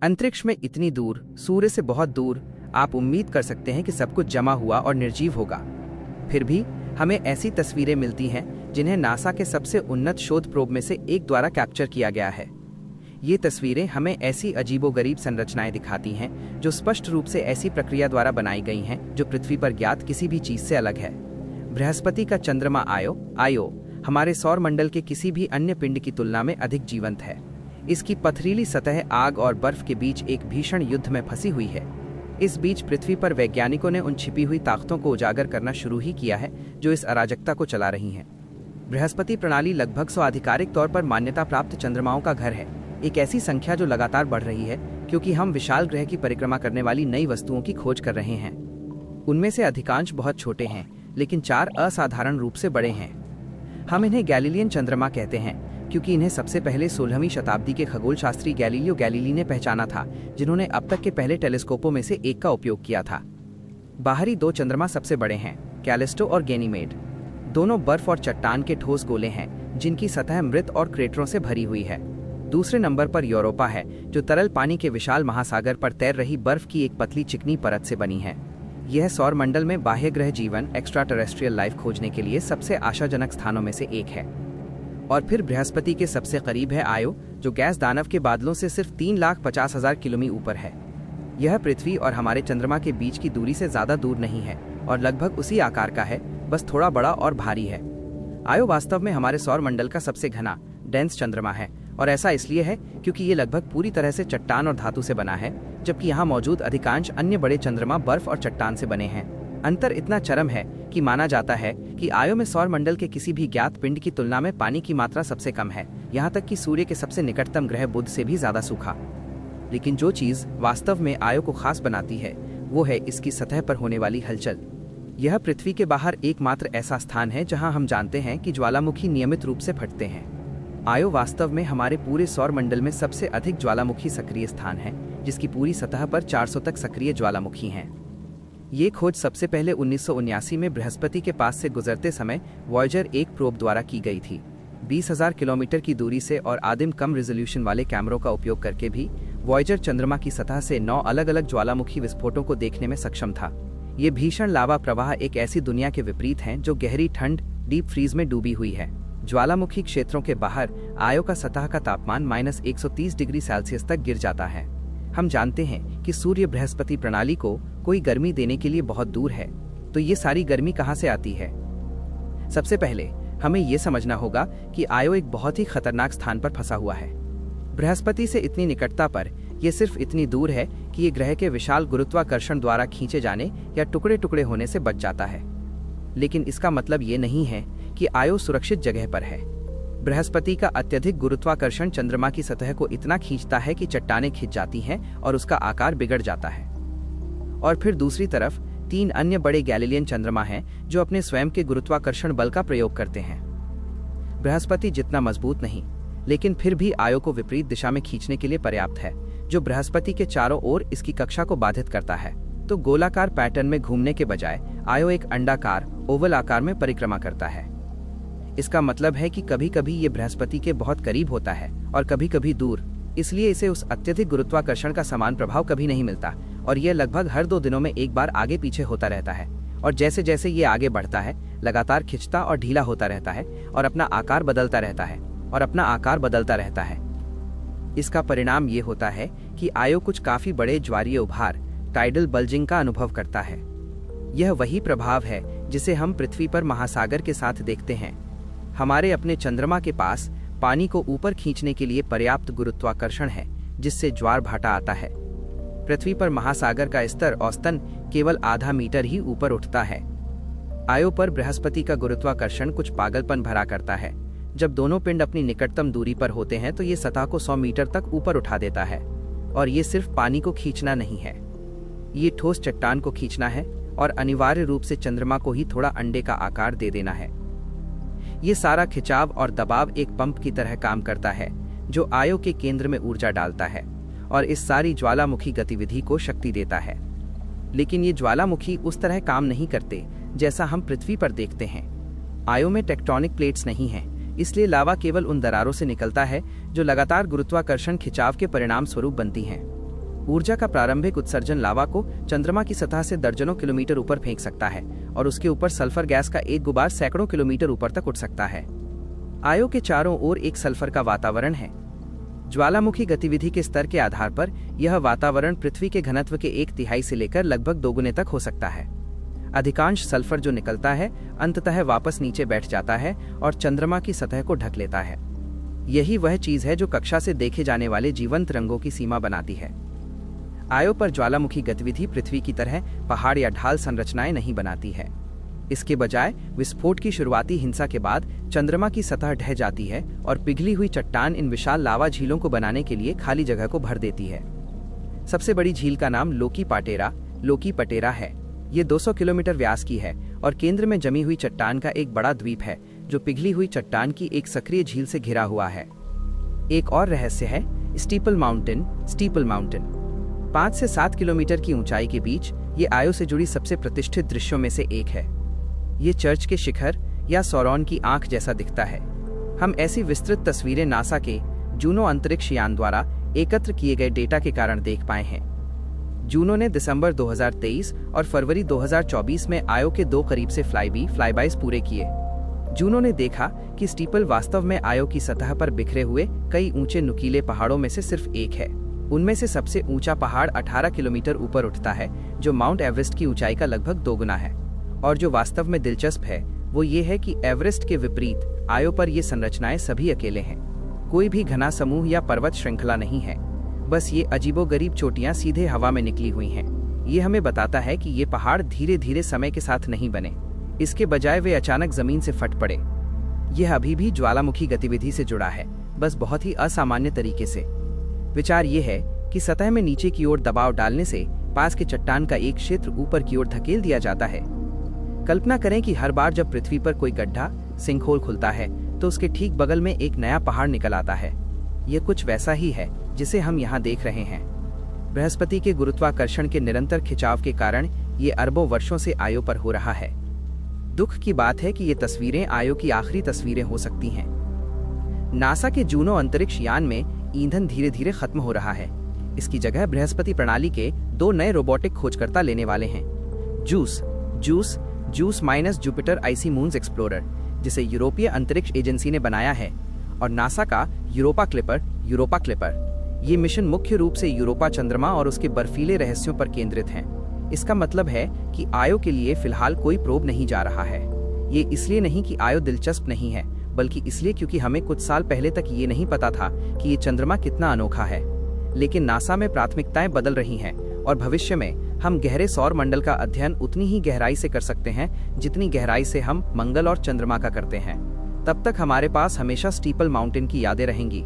अंतरिक्ष में इतनी दूर, सूर्य से बहुत दूर, आप उम्मीद कर सकते हैं कि सब कुछ जमा हुआ और निर्जीव होगा। फिर भी हमें ऐसी तस्वीरें मिलती हैं जिन्हें नासा के सबसे उन्नत शोध प्रोब में से एक द्वारा कैप्चर किया गया है। ये तस्वीरें हमें ऐसी अजीबोगरीब संरचनाएं दिखाती हैं जो स्पष्ट रूप से ऐसी प्रक्रिया द्वारा बनाई गई हैं जो पृथ्वी पर ज्ञात किसी भी चीज से अलग है। बृहस्पति का चंद्रमा आयो हमारे सौर मंडल के किसी भी अन्य पिंड की तुलना में अधिक जीवंत है। इसकी पथरीली सतह आग और बर्फ के बीच एक भीषण युद्ध में फंसी हुई है। इस बीच पृथ्वी पर वैज्ञानिकों ने उन छिपी हुई ताकतों को उजागर करना शुरू ही किया है जो इस अराजकता को चला रही हैं। बृहस्पति प्रणाली लगभग 100 आधिकारिक तौर पर मान्यता प्राप्त चंद्रमाओं का घर है, एक ऐसी संख्या जो लगातार बढ़ रही है क्योंकि हम विशाल ग्रह की परिक्रमा करने वाली नई वस्तुओं की खोज कर रहे हैं। उनमें से अधिकांश बहुत छोटे हैं, लेकिन 4 असाधारण रूप से बड़े हैं। हम इन्हें गैलीलियन चंद्रमा कहते हैं क्योंकि इन्हें सबसे पहले 16वीं शताब्दी के खगोलशास्त्री गैलीलियो गैलीली ने पहचाना था, जिन्होंने अब तक के पहले टेलीस्कोपों में से एक का उपयोग किया था। बाहरी 2 चंद्रमा सबसे बड़े हैं, कैलिस्टो और गैनीमेड। दोनों बर्फ और चट्टान के ठोस गोले हैं जिनकी सतह मृत और क्रेटरों से भरी हुई है। दूसरे नंबर पर यूरोपा है, जो तरल पानी के विशाल महासागर पर तैर रही बर्फ की एक पतली चिकनी परत से बनी है। यह सौर मंडल में बाह्य ग्रह जीवन एक्स्ट्रा टेरेस्ट्रियल लाइफ खोजने के लिए सबसे आशाजनक स्थानों में से एक है। और फिर बृहस्पति के सबसे करीब है आयो, जो गैस दानव के बादलों से सिर्फ 3,50,000 किलोमीटर ऊपर है। यह पृथ्वी और हमारे चंद्रमा के बीच की दूरी से ज्यादा दूर नहीं है और लगभग उसी आकार का है, बस थोड़ा बड़ा और भारी है। आयो वास्तव में हमारे सौर मंडल का सबसे घना डेंस चंद्रमा है, और ऐसा इसलिए है क्योंकि ये लगभग पूरी तरह से चट्टान और धातु से बना है, जबकि यहाँ मौजूद अधिकांश अन्य बड़े चंद्रमा बर्फ और चट्टान से बने हैं। अंतर इतना चरम है कि माना जाता है कि आयो में सौर मंडल के किसी भी ज्ञात पिंड की तुलना में पानी की मात्रा सबसे कम है, यहाँ तक कि सूर्य के सबसे निकटतम ग्रह बुध से भी ज्यादा सूखा। लेकिन जो चीज वास्तव में आयो को खास बनाती है वो है इसकी सतह पर होने वाली हलचल। यह पृथ्वी के बाहर एकमात्र ऐसा स्थान है जहाँ हम जानते हैं कि ज्वालामुखी नियमित रूप से फटते हैं। आयो वास्तव में हमारे पूरे सौर मंडल में सबसे अधिक ज्वालामुखी सक्रिय स्थान है, जिसकी पूरी सतह पर 400 तक सक्रिय ज्वालामुखी हैं। ये खोज सबसे पहले 1979 में बृहस्पति के पास से गुजरते समय वॉयेजर 1 प्रोब द्वारा की गई थी। 20,000 किलोमीटर की दूरी से और आदिम कम रेजोल्यूशन वाले कैमरों का उपयोग करके भी वॉयेजर चंद्रमा की सतह से 9 अलग अलग ज्वालामुखी विस्फोटों को देखने में सक्षम था। ये भीषण लावा प्रवाह एक ऐसी दुनिया के विपरीत हैं जो गहरी ठंड डीप फ्रीज में डूबी हुई है। ज्वालामुखी क्षेत्रों के बाहर आयो का सतह का तापमान -130 डिग्री सेल्सियस तक गिर जाता है। हम जानते हैं कि सूर्य बृहस्पति प्रणाली को कोई गर्मी देने के लिए बहुत दूर है, तो ये सारी गर्मी कहाँ से आती है? सबसे पहले हमें ये समझना होगा कि आयो एक बहुत ही खतरनाक स्थान पर फंसा हुआ है। बृहस्पति से इतनी निकटता पर यह सिर्फ इतनी दूर है कि ये ग्रह के विशाल गुरुत्वाकर्षण द्वारा खींचे जाने या टुकड़े टुकड़े होने से बच जाता है। लेकिन इसका मतलब ये नहीं है कि आयो सुरक्षित जगह पर है। बृहस्पति का अत्यधिक गुरुत्वाकर्षण चंद्रमा की सतह को इतना खींचता है कि चट्टानें खिंच जाती हैं और उसका आकार बिगड़ जाता है। और फिर दूसरी तरफ 3 अन्य बड़े गैलीलियन चंद्रमा हैं जो अपने स्वयं के गुरुत्वाकर्षण बल का प्रयोग करते हैं। बृहस्पति जितना मजबूत नहीं, लेकिन फिर भी आयो को विपरीत दिशा में खींचने के लिए पर्याप्त है, जो बृहस्पति के चारों ओर इसकी कक्षा को बाधित करता है। तो गोलाकार पैटर्न में घूमने के बजाय आयो एक अंडाकार ओवल आकार में परिक्रमा करता है। इसका मतलब है कि कभी कभी ये बृहस्पति के बहुत करीब होता है और कभी कभी दूर, इसलिए इसे उस अत्यधिक गुरुत्वाकर्षण का समान प्रभाव कभी नहीं मिलता और यह लगभग हर 2 दिनों में एक बार आगे पीछे होता रहता है। और जैसे जैसे ये आगे बढ़ता है, लगातार खिंचता और ढीला होता रहता है और अपना आकार बदलता रहता है। इसका परिणाम ये होता है कि आयो कुछ काफी बड़े ज्वारीय उभार टाइडल बल्जिंग का अनुभव करता है। यह वही प्रभाव है जिसे हम पृथ्वी पर महासागर के साथ देखते हैं। हमारे अपने चंद्रमा के पास पानी को ऊपर खींचने के लिए पर्याप्त गुरुत्वाकर्षण है, जिससे ज्वार भाटा आता है। पृथ्वी पर महासागर का स्तर औसतन केवल आधा मीटर ही ऊपर उठता है। आयो पर बृहस्पति का गुरुत्वाकर्षण कुछ पागलपन भरा करता है। जब दोनों पिंड अपनी निकटतम दूरी पर होते हैं तो ये सतह को 100 मीटर तक ऊपर उठा देता है। और ये सिर्फ पानी को खींचना नहीं है, ये ठोस चट्टान को खींचना है और अनिवार्य रूप से चंद्रमा को ही थोड़ा अंडे का आकार दे देना है। ये सारा खिंचाव और दबाव एक पंप की तरह काम करता है जो आयो के केंद्र में ऊर्जा डालता है और इस सारी ज्वालामुखी गतिविधि को शक्ति देता है। लेकिन ये ज्वालामुखी उस तरह काम नहीं करते जैसा हम पृथ्वी पर देखते हैं। आयो में टेक्टोनिक प्लेट्स नहीं हैं, इसलिए लावा केवल उन दरारों से निकलता है जो लगातार गुरुत्वाकर्षण खिंचाव के परिणाम स्वरूप बनती हैं। ऊर्जा का प्रारंभिक उत्सर्जन लावा को चंद्रमा की सतह से दर्जनों किलोमीटर ऊपर फेंक सकता है और उसके ऊपर सल्फर गैस का एक गुबार सैकड़ों किलोमीटर ऊपर तक उठ सकता है। आयो के चारों ओर एक सल्फर का वातावरण है। ज्वालामुखी गतिविधि के स्तर के आधार पर यह वातावरण पृथ्वी के घनत्व के 1/3 से लेकर लगभग 2 गुने तक हो सकता है। अधिकांश सल्फर जो निकलता है अंततः वापस नीचे बैठ जाता है और चंद्रमा की सतह को ढक लेता है। यही वह चीज है जो कक्षा से देखे जाने वाले जीवंत रंगों की सीमा बनाती है। आयो पर ज्वालामुखी गतिविधि पृथ्वी की तरह पहाड़ या ढाल संरचनाएं नहीं बनाती है। इसके बजाय विस्फोट की शुरुआती हिंसा के बाद चंद्रमा की सतह ढह जाती है और पिघली हुई चट्टान इन विशाल लावा झीलों को बनाने के लिए खाली जगह को भर देती है। सबसे बड़ी झील का नाम लोकी पटेरा है। ये 200 किलोमीटर व्यास की है और केंद्र में जमी हुई चट्टान का एक बड़ा द्वीप है जो पिघली हुई चट्टान की एक सक्रिय झील से घिरा हुआ है। एक और रहस्य है स्टीपल माउंटेन। 5 से 7 किलोमीटर की ऊंचाई के बीच ये आयो से जुड़ी सबसे प्रतिष्ठित दृश्यों में से एक है। ये चर्च के शिखर या सौरोन की आंख जैसा दिखता है। हम ऐसी विस्तृत तस्वीरें नासा के जूनो अंतरिक्ष यान द्वारा एकत्र किए गए डेटा के कारण देख पाए हैं। जूनो ने दिसंबर 2023 और फरवरी 2024 में आयो के 2 करीब से फ्लाईबाइज पूरे किए। जूनो ने देखा कि स्टीपल वास्तव में आयो की सतह पर बिखरे हुए कई ऊंचे नुकीले पहाड़ों में से सिर्फ एक है। उनमें से सबसे ऊंचा पहाड़ 18 किलोमीटर ऊपर उठता है, जो माउंट एवरेस्ट की ऊंचाई का लगभग 2 गुना है। और जो वास्तव में दिलचस्प है वो ये है कि एवरेस्ट के विपरीत आयो पर ये संरचनाएं सभी अकेले हैं। कोई भी घना समूह या पर्वत श्रृंखला नहीं है। बस ये अजीबोगरीब चोटियां सीधे हवा में निकली हुई हैं। ये हमें बताता है कि ये पहाड़ धीरे धीरे समय के साथ नहीं बने, इसके बजाय वे अचानक जमीन से फट पड़े। यह अभी भी ज्वालामुखी गतिविधि से जुड़ा है, बस बहुत ही असामान्य तरीके से। विचार ये है कि सतह में नीचे की ओर दबाव डालने से पास के चट्टान का एक क्षेत्र ऊपर की ओर धकेल दिया जाता है। कल्पना करें कि हर बार जब पृथ्वी पर कोई गड्ढा सिंकहोल खुलता है तो उसके ठीक बगल में एक नया पहाड़ निकल आता है। यह कुछ वैसा ही है जिसे हम यहाँ देख रहे हैं। बृहस्पति के गुरुत्वाकर्षण के निरंतर खिंचाव के कारण ये अरबों वर्षों से आयो पर हो रहा है। दुख की बात है कि ये तस्वीरें आयो की आखिरी तस्वीरें हो सकती हैं। नासा के जूनो अंतरिक्ष यान में ईंधन धीरे धीरे खत्म हो रहा है। इसकी जगह बृहस्पति प्रणाली के 2 नए रोबोटिक खोजकर्ता लेने वाले हैं। Juice minus Jupiter IC moons explorer, जिसे यूरोपीय अंतरिक्ष एजेंसी ने बनाया है, और नासा का यूरोपा क्लिपर। ये मिशन मुख्य रूप से यूरोपा चंद्रमा और उसके बर्फीले रहस्यों पर केंद्रित हैं। इसका मतलब है कि आयो के लिए फिलहाल कोई प्रोब नहीं जा रहा है। ये इसलिए नहीं कि आयो दिलचस्प नहीं है, बल्कि इसलिए क्योंकि हमें कुछ साल पहले तक ये नहीं पता था कि ये चंद्रमा कितना अनोखा है। लेकिन नासा में प्राथमिकताएं बदल रही हैं और भविष्य में हम गहरे सौर मंडल का अध्ययन उतनी ही गहराई से कर सकते हैं जितनी गहराई से हम मंगल और चंद्रमा का करते हैं। तब तक हमारे पास हमेशा स्टीपल माउंटेन की यादें रहेंगी।